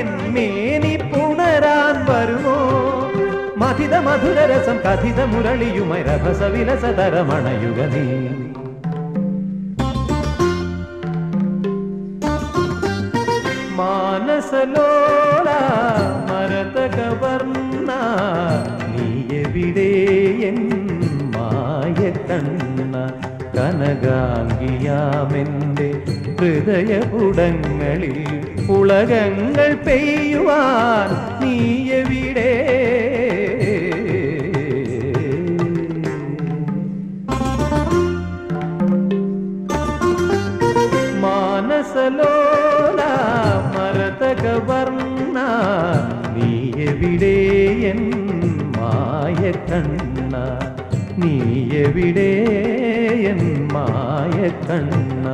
എന്മേനി പുണരാൻ വരുമോ മഥിത മധുരരസം കഥിത മുരളിയുമായി രഭസവിലസതരമണയുക നീ മാനസലോല മരതകവർണ്ണ നീയെവിടെ N മായക്കണ്ണ കനകാംഗിയാമെൻ്റെ ഹൃദയപുടങ്ങളിൽ ഉളകങ്ങൾ പെയ്യുവാൻ നീയെവിടെ മാനസലോല മരതകവർണ്ണ നീയെവിടെ N മായക്കണ്ണ നീയെവിടെ N മായക്കണ്ണ